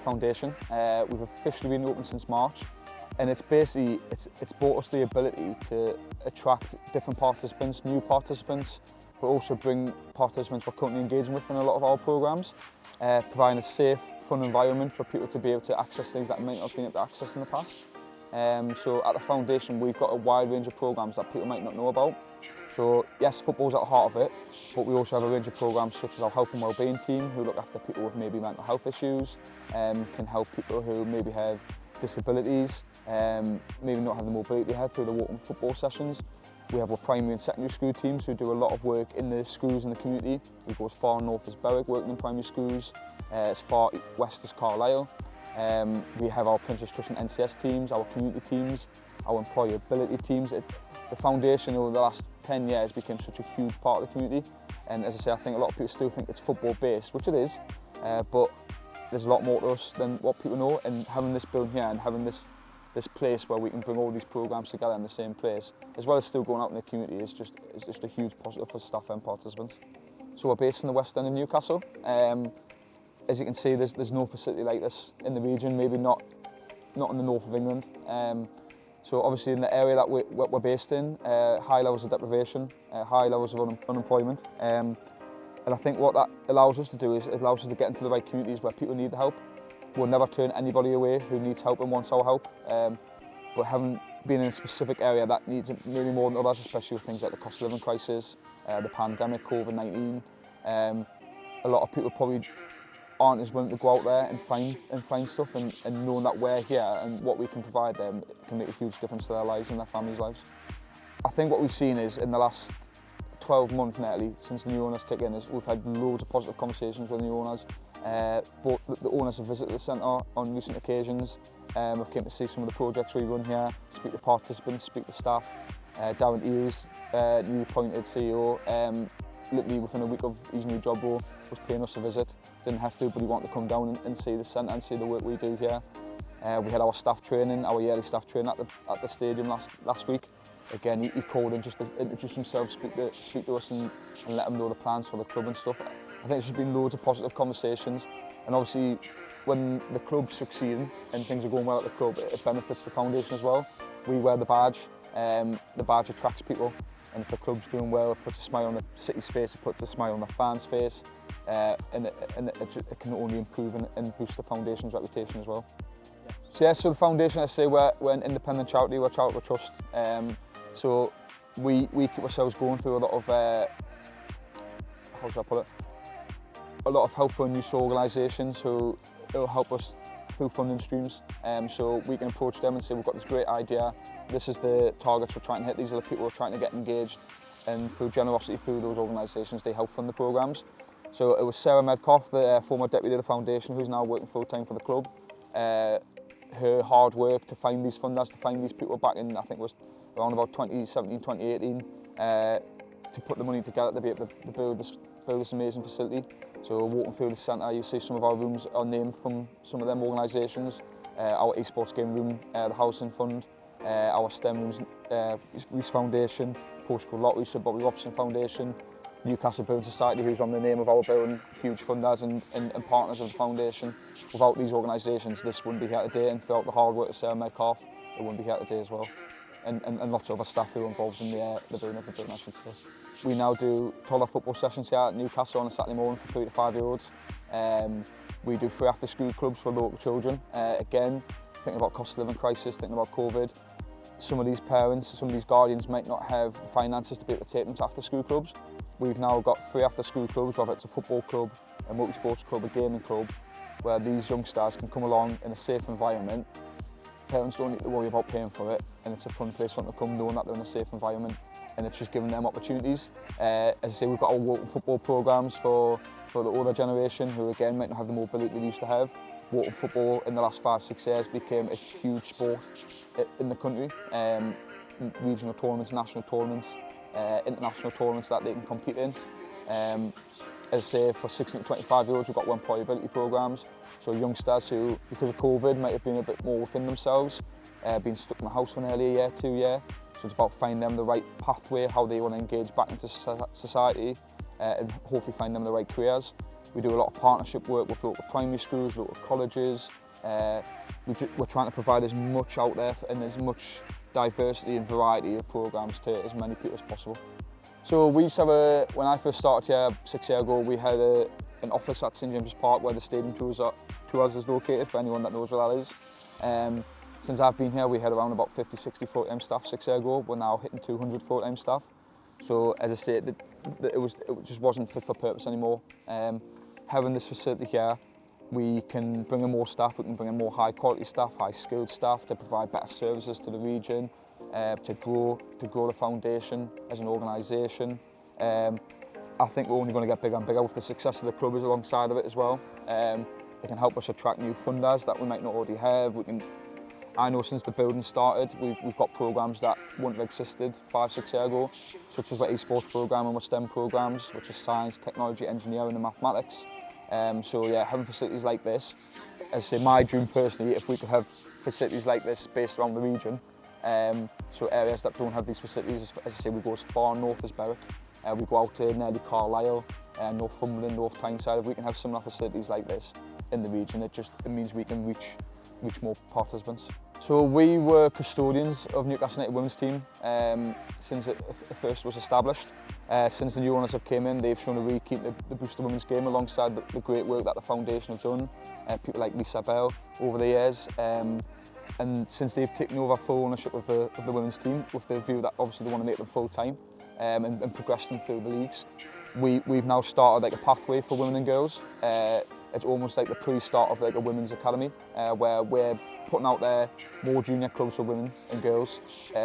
Foundation. We've officially been open since March, and it's basically it's brought us the ability to attract different participants, new participants, but also bring participants we're currently engaging with in a lot of our programs, providing a safe, fun environment for people to be able to access things that might not have been able to access in the past. So at the foundation, we've got a wide range of programs that people might not know about. So yes, football's at the heart of it, but we also have a range of programs such as our health and wellbeing team, who look after people with maybe mental health issues, can help people who maybe have disabilities, maybe not have the mobility they have through the walking football sessions. We have our primary and secondary school teams who do a lot of work in the schools in the community. We go as far north as Berwick, working in primary schools, as far west as Carlisle. We have our Princess Trust and NCS teams, our community teams, our employability teams. The foundation over the last 10 years became such a huge part of the community, and as I say, I think a lot of people still think it's football based, which it is, but there's a lot more to us than what people know, and having this building here and having this place where we can bring all these programs together in the same place, as well as still going out in the community, is just a huge positive for staff and participants. So we're based in the west end of Newcastle. As you can see, there's no facility like this in the region, maybe not in the north of England. So obviously in the area that we're based in, high levels of deprivation, high levels of unemployment. And I think what that allows us to do is it allows us to get into the right communities where people need the help. We'll never turn anybody away who needs help and wants our help. But having been in a specific area that needs it maybe more than others, especially with things like the cost of living crisis, the pandemic, COVID-19, a lot of people probably aren't as willing to go out there and find stuff, and knowing that we're here and what we can provide them can make a huge difference to their lives and their families' lives. I think what we've seen is in the last 12 months nearly, since the new owners took in, is we've had loads of positive conversations with the new owners. Both the owners have visited the centre on recent occasions. We've came to see some of the projects we run here, speak to participants, speak to staff. Darren Eels, newly appointed CEO, literally within a week of his new job role, was paying us a visit. Didn't have to, but he wanted to come down and see the centre and see the work we do here. We had our staff training, our yearly staff training at the stadium last week. Again, he called in just to introduce himself, speak to us and let them know the plans for the club and stuff. I think there's just been loads of positive conversations, and obviously when the club's succeeding and things are going well at the club, it benefits the foundation as well. We wear the badge attracts people, and if the club's doing well, it puts a smile on the city's face, it puts a smile on the fans' face, and it can only improve and boost the foundation's reputation as well. So the foundation, I say, we're an independent charity, we're a charitable trust. So we keep ourselves going through a lot of, how should I put it? A lot of help from youth organisations who will help us through funding streams. So we can approach them and say, we've got this great idea, this is the targets we're trying to hit, these are the people we're trying to get engaged, and through generosity through those organisations, they help fund the programmes. So it was Sarah Medcoff, the former deputy of the foundation, who's now working full-time for the club. Her hard work to find these funders, to find these people back in, I think it was around about 2017, 2018, to put the money together to be able to build this amazing facility. So walking through the centre, you see some of our rooms are named from some of them organisations. Our Esports game room, the Housing Fund, our STEM rooms, Reese Foundation, Postcode Lottery, Sir Bobby Robson Foundation, Newcastle Building Society, who's on the name of our building, huge funders and partners of the foundation. Without these organisations, this wouldn't be here today, and without the hard work of Sarah Medcoff, it wouldn't be here today as well. And lots of other staff who are involved in the building of the building, I should say. We now do toddler football sessions here at Newcastle on a Saturday morning for 3 to 5 year olds. We do free after school clubs for local children. Again, thinking about cost of living crisis, thinking about COVID. Some of these parents, some of these guardians might not have the finances to be able to take them to after school clubs. We've now got free after school clubs, whether it's a football club, a multi-sports club, a gaming club, where these youngsters can come along in a safe environment. Parents don't need to worry about paying for it, and it's a fun place for them to come knowing that they're in a safe environment, and it's just giving them opportunities. As I say, we've got our walking football programmes for the older generation who again might not have the mobility they used to have. Walking football in the last 5-6 years became a huge sport in the country. Regional tournaments, national tournaments, international tournaments that they can compete in. As I say, for 16 to 25-year-olds, we've got our employability programmes. So youngsters who, because of COVID, might have been a bit more within themselves, been stuck in the house for nearly a year, 2 years. So it's about finding them the right pathway, how they want to engage back into society, and hopefully find them the right careers. We do a lot of partnership work with local primary schools, local colleges. We're trying to provide as much out there and as much diversity and variety of programmes to as many people as possible. So we used to have when I first started here 6 years ago, we had an office at St James's Park where the stadium tours is located, for anyone that knows where that is. Since I've been here, we had around about 50-60 full-time staff 6 years ago. We're now hitting 200 full-time staff. So as I say, it just wasn't fit for purpose anymore. Having this facility here, we can bring in more staff, we can bring in more high-quality staff, high-skilled staff to provide better services to the region, to grow the foundation as an organisation. I think we're only going to get bigger and bigger with the success of the club alongside of it as well. It can help us attract new funders that we might not already have. I know since the building started, we've got programmes that wouldn't have existed 5-6 years ago, such as the Esports programme and our STEM programmes, which is science, technology, engineering and mathematics. So yeah, having facilities like this, as I say, my dream personally, if we could have facilities like this based around the region, so areas that don't have these facilities, as I say, we go as far north as Berwick, we go out to nearly Carlisle, Northumberland, North Tyne side. If we can have similar facilities like this in the region, it means we can reach more participants. So we were custodians of Newcastle United women's team since it first was established. Since the new owners have came in, they've shown a really keen to boost the women's game alongside the great work that the foundation have done. People like Lisa Bell over the years. And since they've taken over full ownership of the women's team, with the view that obviously they want to make them full-time and progress them through the leagues, we've now started like a pathway for women and girls. It's almost like the pre-start of like a women's academy, where we're putting out there more junior clubs for women and girls.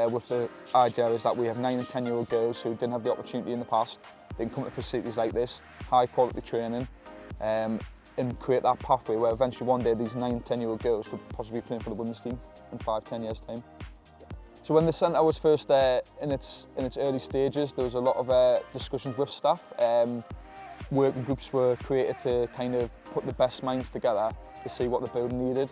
With the idea is that we have 9 and 10-year-old girls who didn't have the opportunity in the past. They can come to facilities like this, high quality training, and create that pathway where eventually one day these 9 and 10-year-old girls could possibly be playing for the women's team in 5-10 years time. So when the centre was first in its early stages, there was a lot of discussions with staff. Working groups were created to kind of put the best minds together to see what the building needed.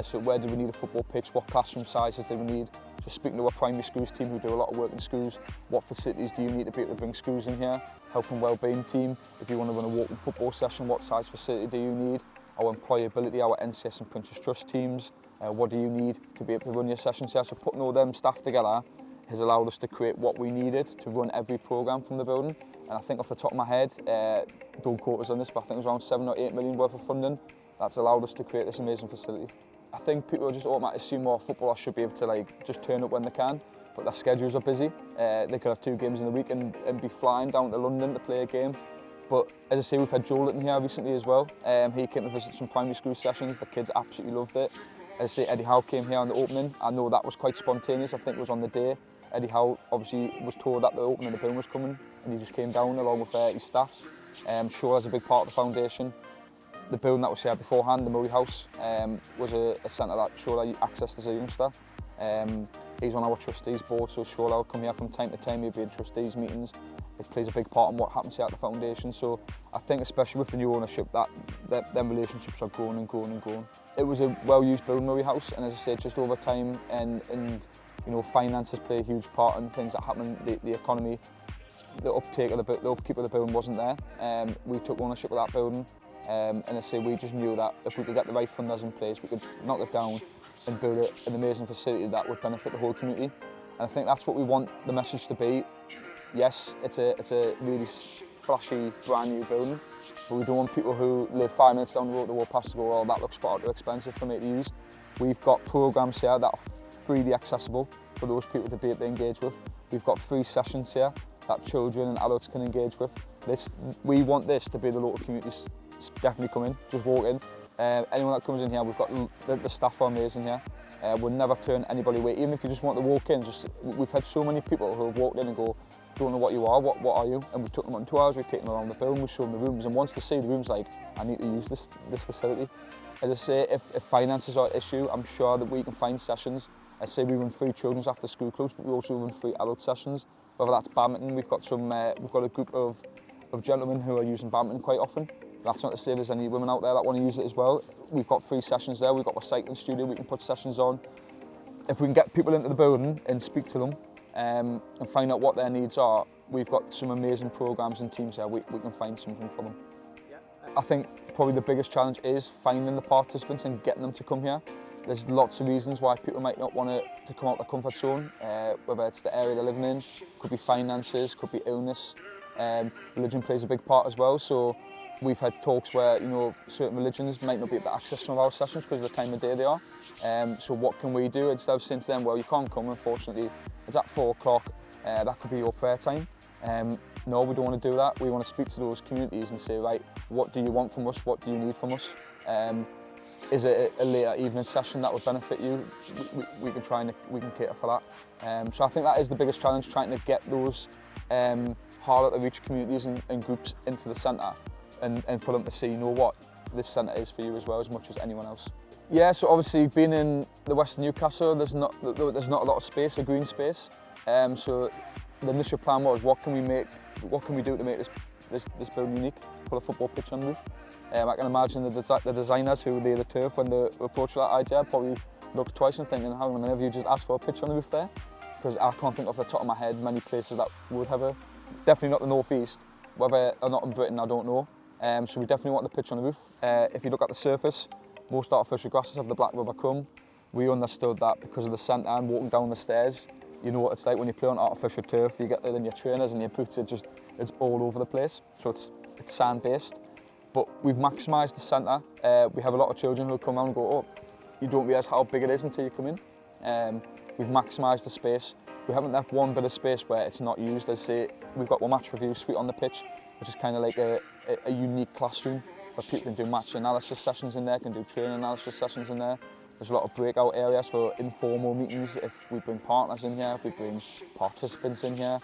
So where do we need a football pitch, what classroom sizes do we need? So speaking to our primary schools team who do a lot of work in schools, what facilities do you need to be able to bring schools in here? Health and wellbeing team, if you want to run a walking football session, what size facility do you need? Our employability, our NCS and Princess Trust teams, what do you need to be able to run your sessions here? So putting all them staff together has allowed us to create what we needed to run every programme from the building. And I think off the top of my head, don't quote us on this, but I think it was around 7 or 8 million worth of funding that's allowed us to create this amazing facility. I think people just automatically assume more footballers should be able to like just turn up when they can, but their schedules are busy. They could have 2 games in a week and be flying down to London to play a game. But as I say, we've had Joel in here recently as well. He came to visit some primary school sessions. The kids absolutely loved it. As I say, Eddie Howe came here on the opening. I know that was quite spontaneous. I think it was on the day. Eddie Howe obviously was told that the opening of the building was coming, and he just came down along with his staff. Shola's a big part of the foundation. The building that was here beforehand, the Murray House, was a centre that Shola accessed as a youngster. He's on our trustees board, so Shola will come here from time to time. He'll be in trustees meetings. It plays a big part in what happens here at the foundation. So I think, especially with the new ownership, that them relationships are growing and growing and growing. It was a well-used building, Murray House, and as I said, just over time and you know, finances play a huge part in things that happen in the economy. The uptake of the upkeep of the building wasn't there. We took ownership of that building, and I say we just knew that if we could get the right funders in place, we could knock it down and build an amazing facility that would benefit the whole community. And I think that's what we want the message to be. Yes, it's a really flashy, brand new building, but we don't want people who live 5 minutes down the road to walk past to go, oh, that looks far too expensive for me to use. We've got programmes here that are freely accessible for those people to be able to engage with. We've got free sessions here that children and adults can engage with. We want this to be the local community. Definitely come in, just walk in, Anyone that comes in here, we've got the staff are amazing here. We'll never turn anybody away, even if you just want to walk in. We've had so many people who have walked in and go, don't know what you are, what are you? And we took them on 2 hours, we've taken them around the building, we've shown them the rooms, and once they see the rooms, like, I need to use this facility. As I say, if finances are an issue, I'm sure that we can find sessions. I say we run free children's after school clubs, but we also run free adult sessions. Whether that's badminton, we've got a group of gentlemen who are using badminton quite often. That's not to say there's any women out there that want to use it as well. We've got free sessions there, we've got a cycling studio we can put sessions on. If we can get people into the building and speak to them and find out what their needs are, we've got some amazing programmes and teams there, we can find something for them. I think probably the biggest challenge is finding the participants and getting them to come here. There's lots of reasons why people might not want to come out of their comfort zone, whether it's the area they're living in, could be finances, could be illness. Religion plays a big part as well, so we've had talks where, you know, certain religions might not be able to access some of our sessions because of the time of day they are. So what can we do? Instead of saying to them, well, you can't come, unfortunately, it's at 4 o'clock, that could be your prayer time. No, we don't want to do that. We want to speak to those communities and say, right, what do you want from us? What do you need from us? Is it a later evening session that would benefit you? We can cater for that. So I think that is the biggest challenge, trying to get those harder to reach communities and groups into the centre and for them to see, you know what, this centre is for you as well, as much as anyone else. Yeah, so obviously being in the Western Newcastle, there's not a lot of space, a green space. So the initial plan was, what can we do to make this building unique? Put a football pitch on the roof. I can imagine the designers who laid the turf when they approached that idea probably looked twice and thinking, how on earth you just asked for a pitch on the roof there? Because I can't think off the top of my head many places that would have a, definitely not the North East, whether or not in Britain I don't know. So we definitely want the pitch on the roof. If you look at the surface, most artificial grasses have the black rubber crumb. We understood that because of the centre and walking down the stairs, you know what it's like when you play on artificial turf, you get there in your trainers and your boots, it's all over the place. So it's sand-based. But we've maximised the centre. We have a lot of children who come around and go, oh, you don't realise how big it is until you come in. We've maximised the space. We haven't left one bit of space where it's not used. As I say, we've got one match review suite on the pitch, which is kind of like a unique classroom where people can do match analysis sessions in there, can do training analysis sessions in there. There's a lot of breakout areas for informal meetings if we bring partners in here, if we bring participants in here.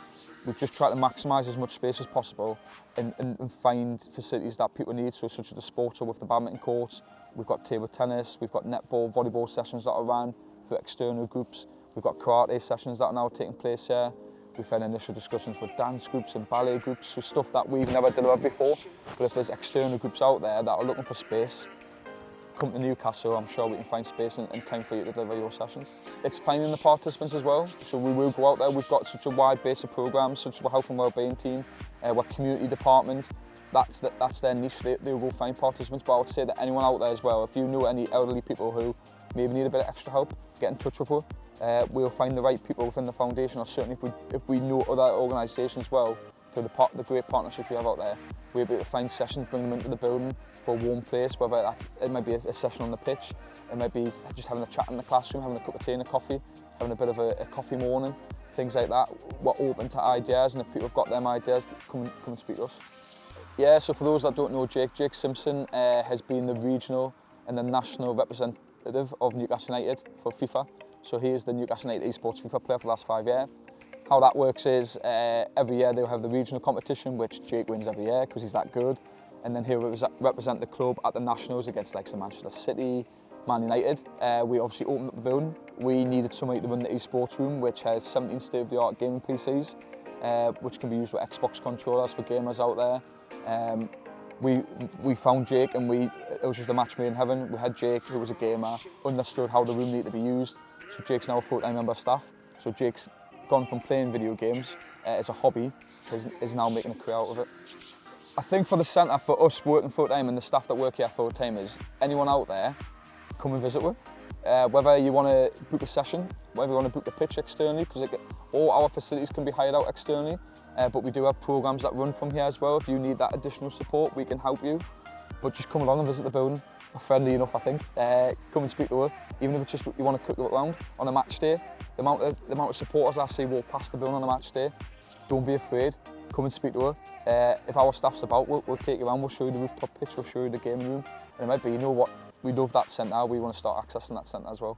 We've just tried to maximise as much space as possible and find facilities that people need, so such as the sports hub with the badminton courts. We've got table tennis, we've got netball, volleyball sessions that are run for external groups. We've got karate sessions that are now taking place here. We've had initial discussions with dance groups and ballet groups, so stuff that we've never delivered before. But if there's external groups out there that are looking for space, come to Newcastle, I'm sure we can find space and time for you to deliver your sessions. It's finding the participants as well, so we will go out there. We've got such a wide base of programmes, such as a health and wellbeing team, our community department, that's their niche, they'll go find participants. But I would say that anyone out there as well, if you know any elderly people who maybe need a bit of extra help, get in touch with us. We'll find the right people within the foundation, or certainly if we know other organisations well, through the great partnerships we have out there, we're able to find sessions, bring them into the building for a warm place, whether it might be a session on the pitch, it might be just having a chat in the classroom, having a cup of tea and a coffee, having a bit of a coffee morning, things like that. We're open to ideas, and if people have got them ideas, come and speak to us. Yeah, so for those that don't know Jake Simpson has been the regional and the national representative of Newcastle United for FIFA. So he is the Newcastle United Esports FIFA player for the last 5 years. How that works is every year they'll have the regional competition, which Jake wins every year because he's that good. And then he'll represent the club at the nationals against like Manchester City, Man United. We obviously opened up the building. We needed somebody to run the esports room, which has 17 state-of-the-art gaming PCs, which can be used with Xbox controllers for gamers out there. We found Jake, and it was just a match made in heaven. We had Jake, who was a gamer, understood how the room needed to be used. So Jake's now a full-time member of staff. So Jake's gone from playing video games as a hobby, is now making a career out of it. I think for the centre, for us working full-time and the staff that work here full-time, is anyone out there, come and visit with. Whether you want to book a session, whether you want to book the pitch externally, because all our facilities can be hired out externally, but we do have programmes that run from here as well. If you need that additional support, we can help you. But just come along and visit the building. We're friendly enough, I think. Come and speak to us. Even if it's just you want to cook around on a match day, the amount of supporters I see walk past the building on a match day, don't be afraid. come and speak to her. If our staff's about, we'll take you around, we'll show you the rooftop pitch, we'll show you the gaming room. And it might be, you know what, we love that centre, we want to start accessing that centre as well.